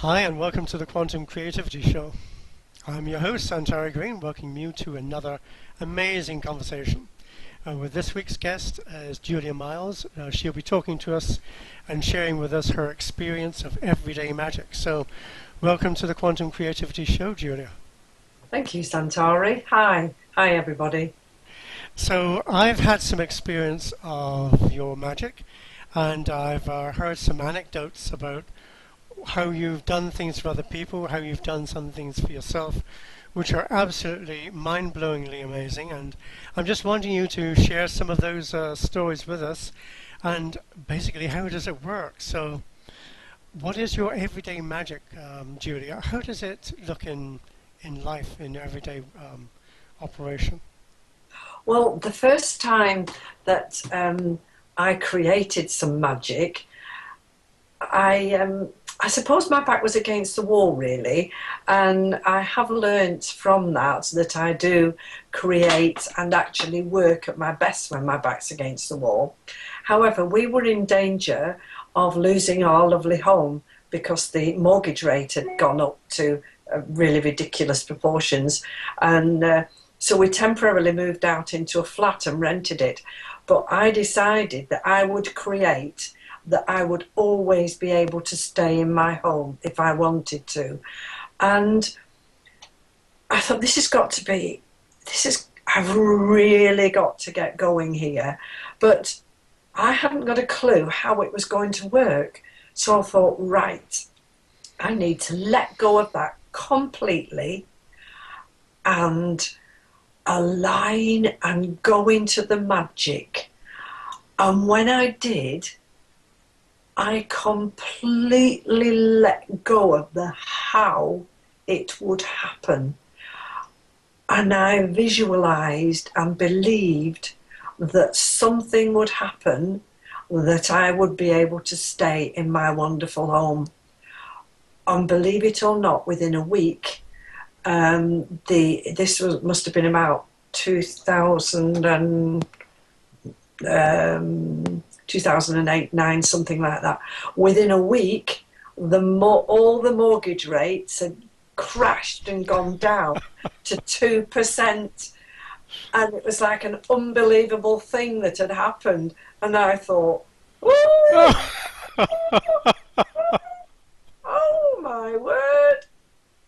Hi, and welcome to the Quantum Creativity Show. I'm your host, Santari Green, welcoming you to another amazing conversation. With this week's guest is Julia Miles. She'll be talking to us and sharing with us her experience of everyday magic. So, welcome to the Quantum Creativity Show, Julia. Thank you, Santari. Hi. Hi, everybody. So, I've had some experience of your magic, and I've heard some anecdotes about how you've done things for other people, how you've done some things for yourself, which are absolutely mind-blowingly amazing. And I'm just wanting you to share some of those stories with us, and basically, how does it work? So, what is your everyday magic, Julia? How does it look in life, in everyday operation? Well, the first time that I created some magic, I suppose my back was against the wall, really, and I have learnt from that I do create and actually work at my best when my back's against the wall. However, we were in danger of losing our lovely home because the mortgage rate had gone up to really ridiculous proportions, and so we temporarily moved out into a flat and rented it. But I decided that I would create that I would always be able to stay in my home if I wanted to. And I thought, I've really got to get going here. But I hadn't got a clue how it was going to work. So I thought, right, I need to let go of that completely and align and go into the magic. And when I did, I completely let go of the how it would happen. And I visualized and believed that something would happen, that I would be able to stay in my wonderful home. And believe it or not, within a week, must have been about 2008, 9, something like that. Within a week, all the mortgage rates had crashed and gone down to 2%. And it was like an unbelievable thing that had happened. And I thought, oh, oh my word.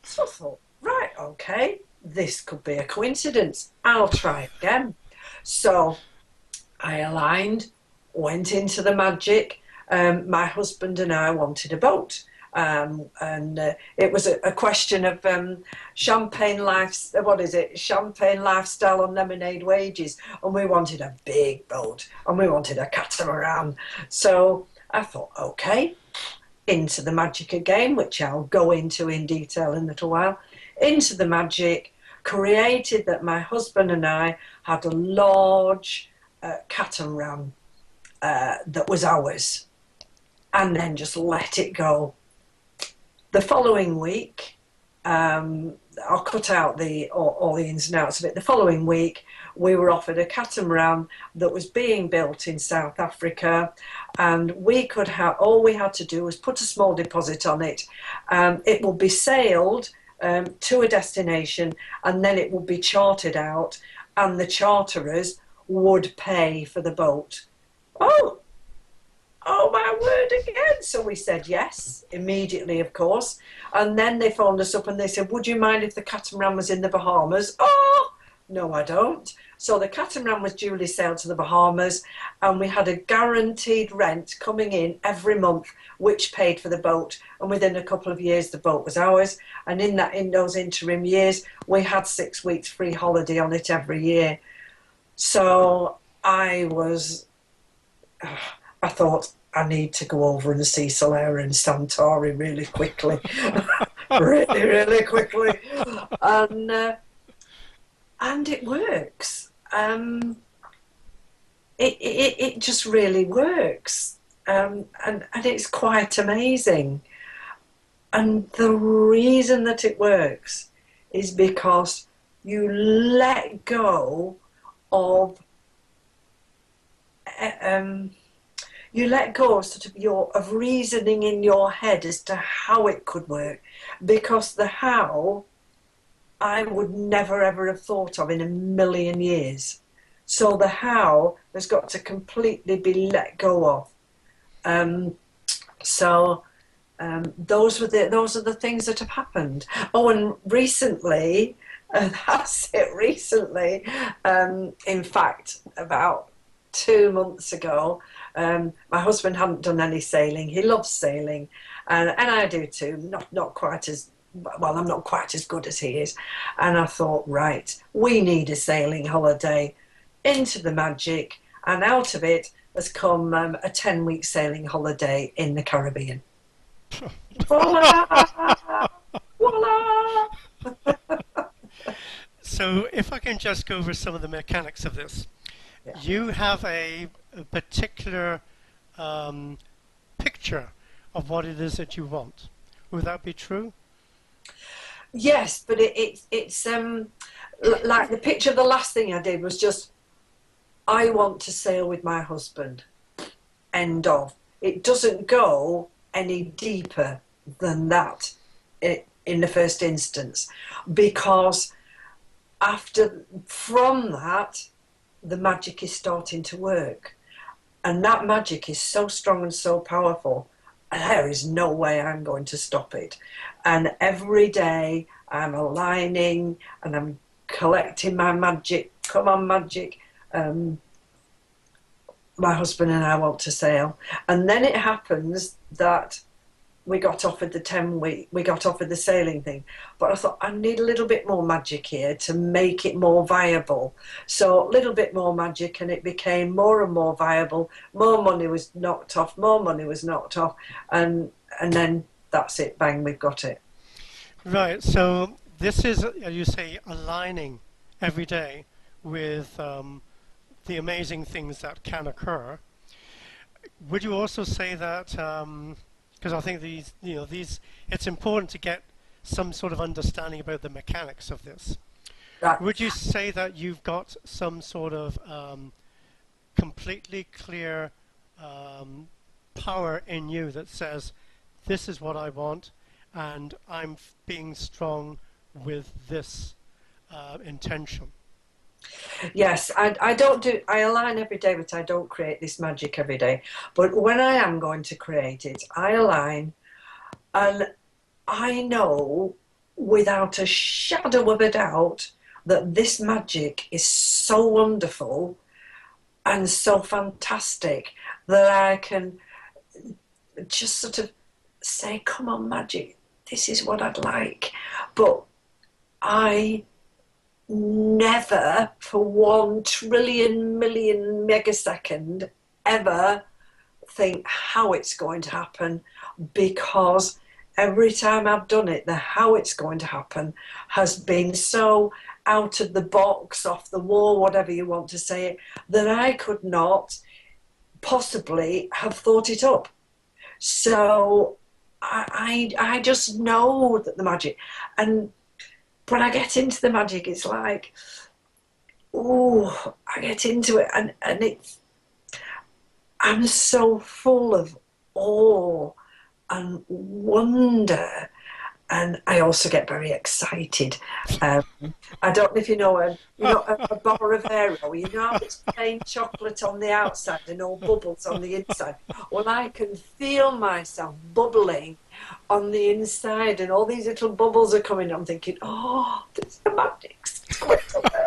So I thought, right, okay, this could be a coincidence. I'll try again. So I aligned, went into the magic. My husband and I wanted a boat. And it was a question of champagne lifestyle on lemonade wages. And we wanted a big boat and we wanted a catamaran. So I thought, okay, into the magic again, which I'll go into in detail in a little while. Into the magic, created that my husband and I had a large catamaran that was ours, and then just let it go. The following week, I'll cut out all the ins and outs of it. The following week, we were offered a catamaran that was being built in South Africa, and we could have, all we had to do was put a small deposit on it. It would be sailed to a destination, and then it would be chartered out, and the charterers would pay for the boat. Oh my word again. So we said yes, immediately, of course. And then they phoned us up and they said, would you mind if the catamaran was in the Bahamas? Oh, no, I don't. So the catamaran was duly sailed to the Bahamas, and we had a guaranteed rent coming in every month, which paid for the boat. And within a couple of years, the boat was ours. And in those interim years, we had 6 weeks free holiday on it every year. So I thought, I need to go over and see Solaire and Santari really quickly. Really, really quickly. And it works. It just really works. And it's quite amazing. And the reason that it works is because you let go of you let go of sort of of reasoning in your head as to how it could work, because the how I would never ever have thought of in a million years. So the how has got to completely be let go of. Um, so those are the things that have happened. Oh, and recently, that's it. Recently, in fact, about 2 months ago, my husband hadn't done any sailing. He loves sailing, and I do too. Not quite as well. I'm not quite as good as he is. And I thought, right, we need a sailing holiday into the magic, and out of it has come a 10-week sailing holiday in the Caribbean. Voila! Voila! So if I can just go over some of the mechanics of this. Yeah. You have a particular um, picture of what it is that you want. Would that be true? Yes, but it's like the picture. The last thing I did was just, I want to sail with my husband. End of. It doesn't go any deeper than that in the first instance, because from that, the magic is starting to work, and that magic is so strong and so powerful, there is no way I'm going to stop it. And every day I'm aligning and I'm collecting my magic. Come on, magic. My husband and I want to sail. And then it happens that we got offered the sailing thing. But I thought, I need a little bit more magic here to make it more viable. So a little bit more magic, and it became more and more viable. More money was knocked off, and then that's it, bang, we've got it. Right. So this is, you say, aligning every day with the amazing things that can occur. Would you also say that, because I think it's important to get some sort of understanding about the mechanics of this. Right. Would you say that you've got some sort of completely clear power in you that says, this is what I want, and I'm being strong with this intention? Yes, I align every day, but I don't create this magic every day. But when I am going to create it, I align, and I know without a shadow of a doubt that this magic is so wonderful and so fantastic that I can just sort of say, come on, magic, this is what I'd like. But I never for 1 trillion million megasecond ever think how it's going to happen, because every time I've done it, the how it's going to happen has been so out of the box, off the wall, whatever you want to say it, that I could not possibly have thought it up. So I just know that the magic, and when I get into the magic, it's like, oh, I get into it, and I'm so full of awe and wonder, and I also get very excited. I don't know if you know a bar of aero. You know how it's plain chocolate on the outside and all bubbles on the inside. Well, I can feel myself bubbling on the inside, and all these little bubbles are coming. I'm thinking, oh, this is the magic.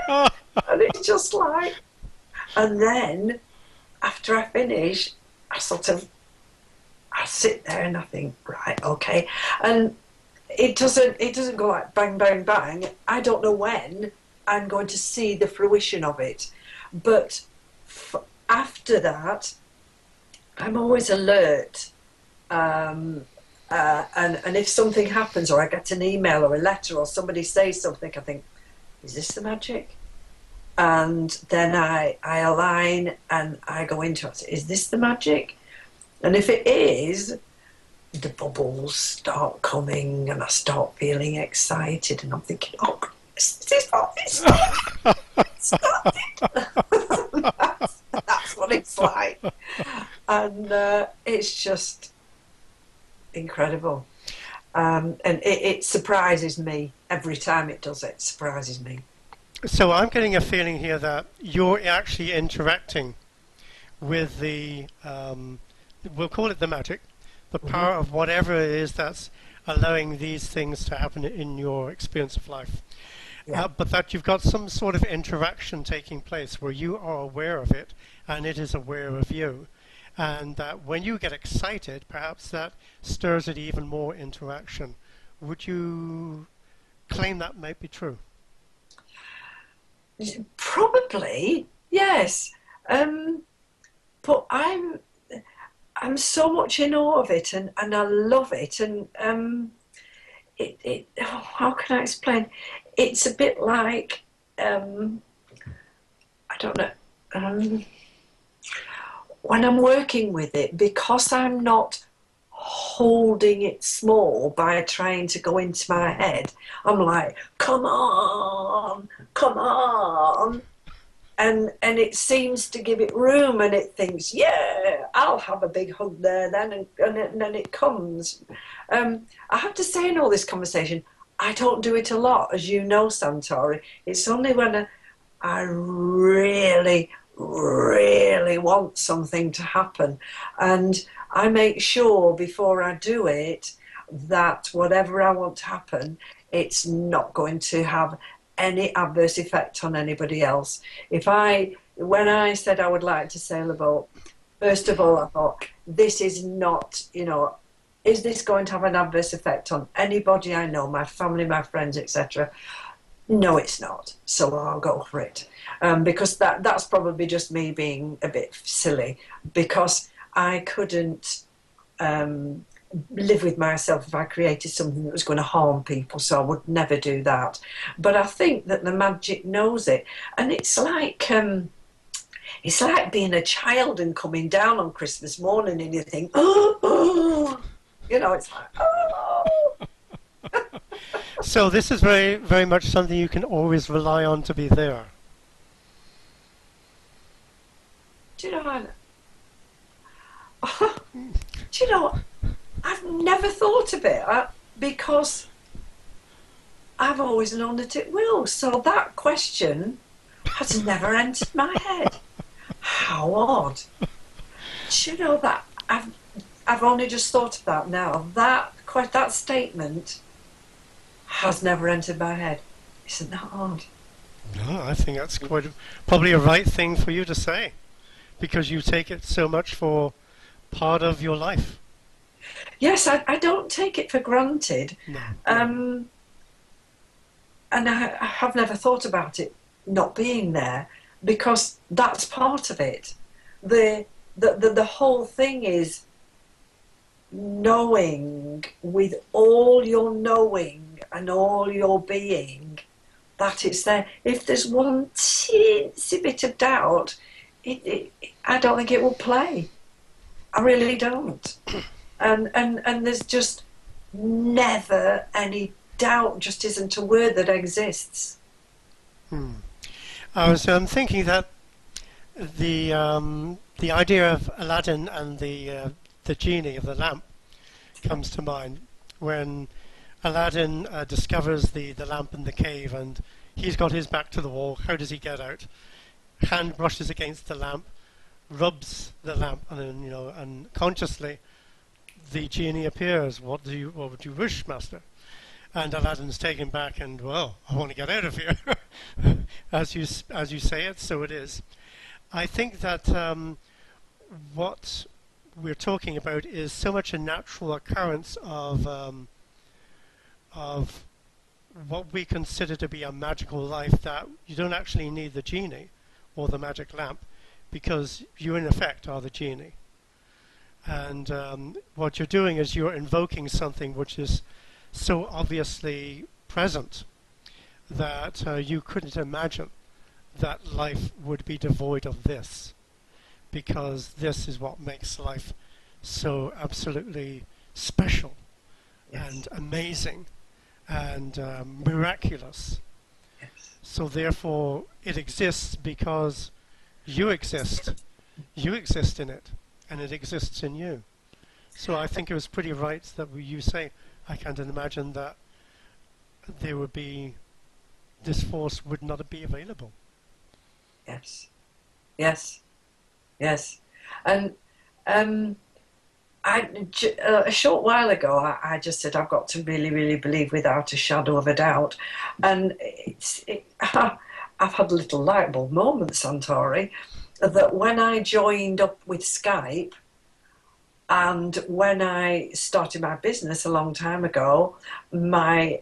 And it's just like, and then after I finish, I sit there and I think, right, okay, and it doesn't go like bang, bang, bang. I don't know when I'm going to see the fruition of it, but after that, I'm always alert. And if something happens, or I get an email or a letter, or somebody says something, I think, is this the magic? And then I align and I go into it. Is this the magic? And if it is, the bubbles start coming, and I start feeling excited, and I'm thinking, oh, this is not this. That's what what it's like. And it's just incredible. And it surprises me every time it does it. It surprises me. So I'm getting a feeling here that you're actually interacting with we'll call it the magic, the Hmm. power of whatever it is that's allowing these things to happen in your experience of life. Yeah. But that you've got some sort of interaction taking place where you are aware of it and it is aware of you. And that when you get excited, perhaps that stirs it even more interaction. Would you claim that might be true? Probably, yes. Um, but I'm so much in awe of it, and I love it, and how can I explain? It's a bit like um, I don't know. Um, when I'm working with it, because I'm not holding it small by trying to go into my head, I'm like, come on, and it seems to give it room, and it thinks, yeah, I'll have a big hug there then, and then it comes. I have to say in all this conversation, I don't do it a lot, as you know, Santori. It's only when I really, really want something to happen, and I make sure before I do it that whatever I want to happen, it's not going to have any adverse effect on anybody else. When I said I would like to sail a boat, first of all, I thought, this is not, is this going to have an adverse effect on anybody I know, my family, my friends, etc.? No, it's not. So I'll go for it. Because that's probably just me being a bit silly, because I couldn't um, live with myself if I created something that was going to harm people, so I would never do that. But I think that the magic knows it, and it's like being a child and coming down on Christmas morning, and you think, oh, it's like, oh. So this is very, very much something you can always rely on to be there. Do you know? Do you know? I've never thought of it because I've always known that it will. So that question has never entered my head. How odd. Do you know that I've only just thought of that now. That statement has never entered my head. Isn't that odd? No, I think that's probably a right thing for you to say because you take it so much for part of your life. Yes, I don't take it for granted. No. And I have never thought about it not being there because that's part of it. The whole thing is knowing with all your knowing and all your being that it's there. If there's one teensy bit of doubt, I don't think it will play. I really don't. And there's just never any doubt. Just isn't a word that exists. Hmm. I was thinking that the idea of Aladdin and the genie of the lamp comes to mind when Aladdin discovers the lamp in the cave and he's got his back to the wall. How does he get out? Hand brushes against the lamp, rubs the lamp, and then, unconsciously the genie appears. What would you wish, master? And Aladdin's taken back and, well, I want to get out of here. as you say it, so it is. I think that what we're talking about is so much a natural occurrence of what we consider to be a magical life that you don't actually need the genie or the magic lamp because you in effect are the genie. And what you're doing is you're invoking something which is so obviously present that you couldn't imagine that life would be devoid of this, because this is what makes life so absolutely special Yes. and amazing and miraculous. Yes. So therefore it exists because you exist you exist in it, and it exists in you. So I think it was pretty right that you say, I can't imagine that there would be, this force would not be available. Yes, yes, yes. And um, a short while ago, I just said I've got to really, really believe without a shadow of a doubt. And I've had little light bulb moments, Santari, that when I joined up with Skype and when I started my business a long time ago, my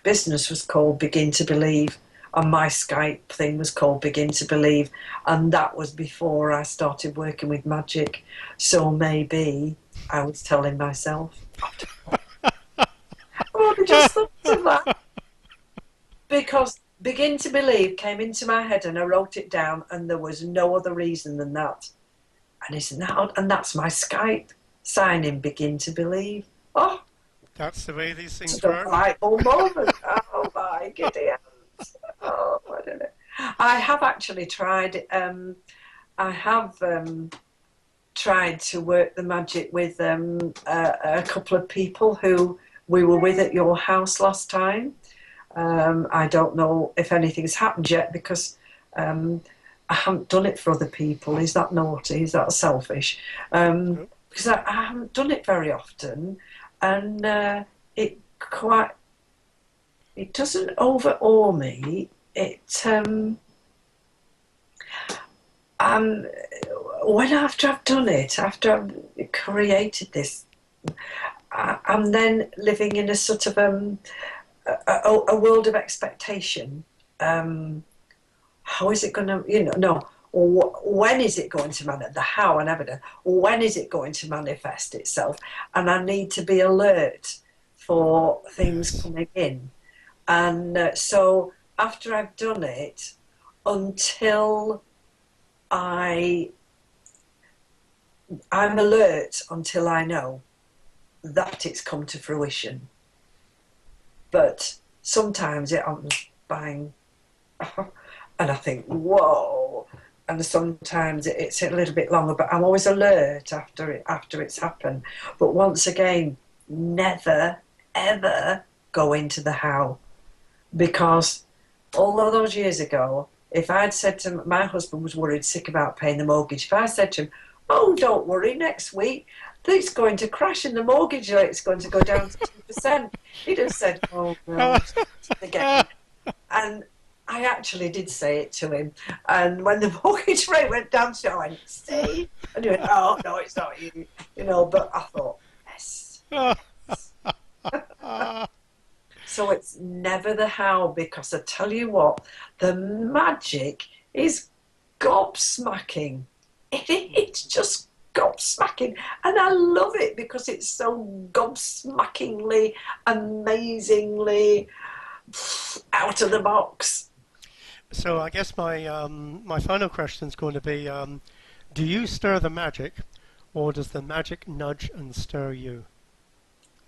business was called Begin to Believe, and my Skype thing was called Begin to Believe, and that was before I started working with magic. So maybe I was telling myself, I've only just thought of that, because Begin to Believe came into my head and I wrote it down, and there was no other reason than that. And isn't that odd? And that's my Skype sign in, Begin to Believe. Oh, That's the way these just things a work. light bulb moment. Oh my giddy aunt. Oh, I don't know. I have actually tried. I have tried to work the magic with a couple of people who we were with at your house last time. I don't know if anything's happened yet because I haven't done it for other people. Is that naughty? Is that selfish? Nope. Because I haven't done it very often, and it quite it doesn't overawe me. Um, when after I've done it, after I've created this, I'm then living in a sort of a world of expectation. How is it going to, no, when is it going to manifest? The how and evidence. When is it going to manifest itself? And I need to be alert for things Yes. coming in. And so after I've done it, until I I'm alert until I know that it's come to fruition. But sometimes it happens bang, and I think whoa, and sometimes it's a little bit longer. But I'm always alert after it's happened. But once again, never ever go into the how, because all of those years ago, if I'd said to my husband was worried sick about paying the mortgage, if I said to him, "Oh, don't worry, next week it's going to crash and the mortgage rate's going to go down to 2%," he'd have said, "Oh no, again." And I actually did say it to him. And when the mortgage rate went down, I went, "See?" And he went, "Oh no, it's not you," But I thought, yes. So it's never the how, because I tell you what, the magic is gobsmacking. It's just gobsmacking. And I love it because it's so gobsmackingly, amazingly out of the box. So I guess my final question is going to be: do you stir the magic, or does the magic nudge and stir you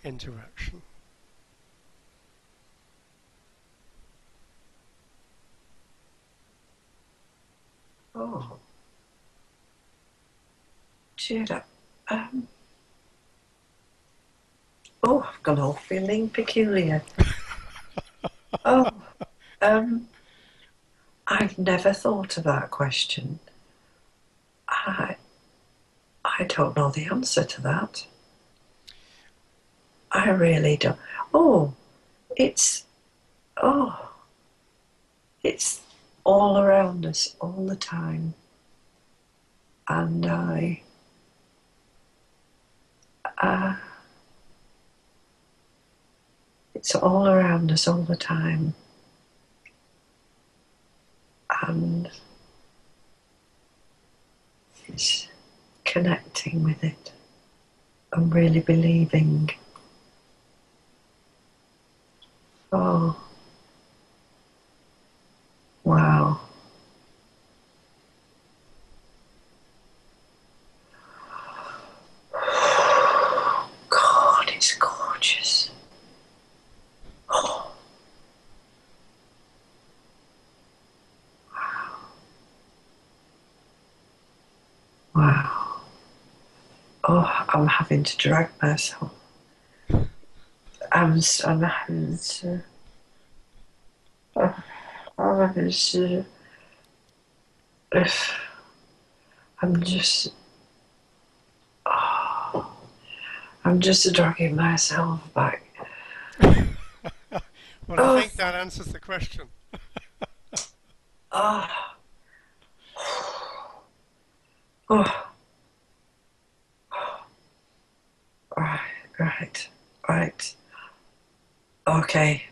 into action? Oh, Judah. Um, I've gone off feeling peculiar. Oh, um, I've never thought of that question. I I don't know the answer to that. I really don't. Oh, it's oh, it's all around us all the time, and uh, it's all around us all the time, and it's connecting with it and really believing. Oh, wow. God, it's gorgeous. Oh, wow. Wow. Oh, I'm having to drag myself. I'm having to. I'm having to. I'm just. Oh, I'm just dragging myself back. Well, I Oh, think that answers the question. oh, oh. Right, right, right. Okay,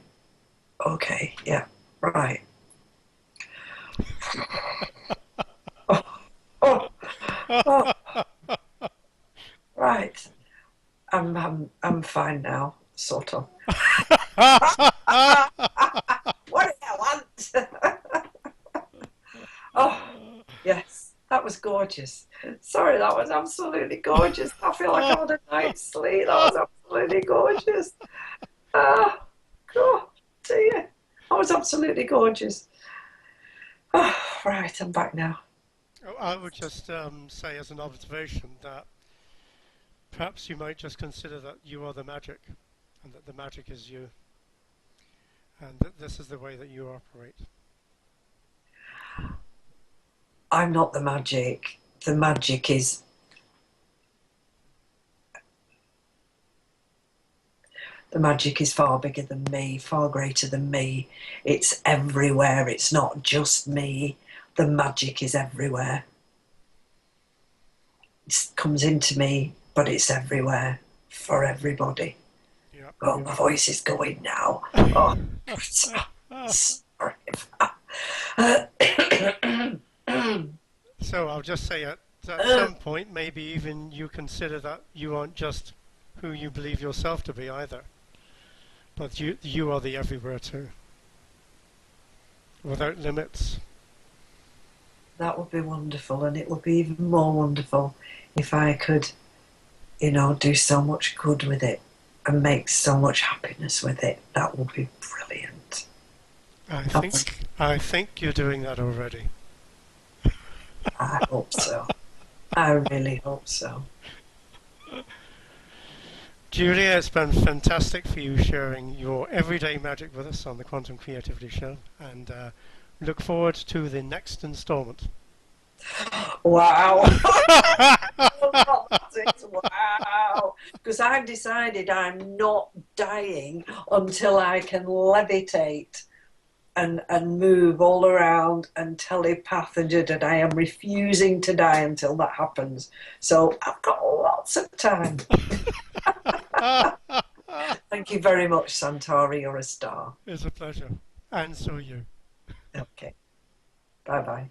okay, yeah, right. Oh, oh, oh, right. I'm fine now, sort of. What do you want? Oh, yes, that was gorgeous. Sorry, that was absolutely gorgeous. I feel like I had a night's sleep. That was absolutely gorgeous. Oh, God, dear. That was absolutely gorgeous. Oh, right, I'm back now. I would just say, as an observation, that perhaps you might just consider that you are the magic, and that the magic is you, and that this is the way that you operate. I'm not the magic. The magic is far bigger than me, far greater than me. It's everywhere. It's not just me. The magic is everywhere. It comes into me, but it's everywhere for everybody. Yeah. Oh, my voice is going now. Oh, sorry. So I'll just say at some point, maybe even you consider that you aren't just who you believe yourself to be either, but you are the everywhere too, without limits. That would be wonderful, and it would be even more wonderful if I could, do so much good with it and make so much happiness with it. That would be brilliant. I That's, think I think you're doing that already. I hope so. I really hope so. Julia, it's been fantastic for you sharing your everyday magic with us on the Quantum Creativity Show, and look forward to the next instalment. Wow. Wow. Because I've decided I'm not dying until I can levitate and move all around and telepath and I am refusing to die until that happens. So I've got lots of time. Thank you very much, Santari. You're a star. It's a pleasure, and so are you. Okay. Bye bye.